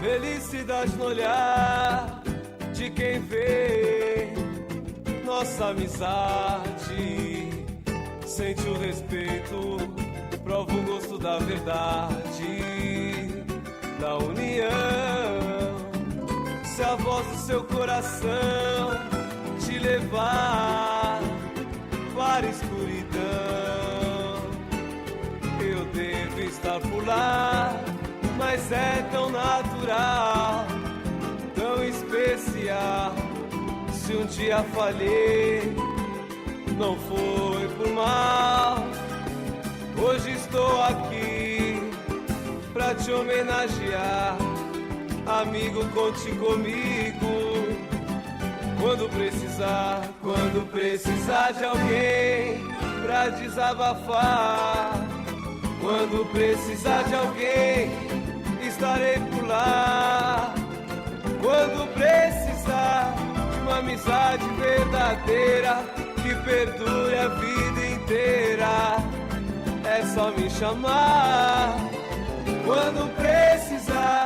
Felicidade no olhar de quem vê nossa amizade, sente o respeito, prova o gosto da verdade, da união. Se a voz do seu coração te levar para a escuridão, eu devo estar por lá. Mas é tão natural, tão especial. Se um dia falhei, não foi por mal. Hoje estou aqui pra te homenagear. Amigo, conte comigo quando precisar de alguém pra desabafar. Quando precisar de alguém, estarei por lá. Quando precisar de uma amizade verdadeira que perdure a vida inteira, é só me chamar. Quando precisar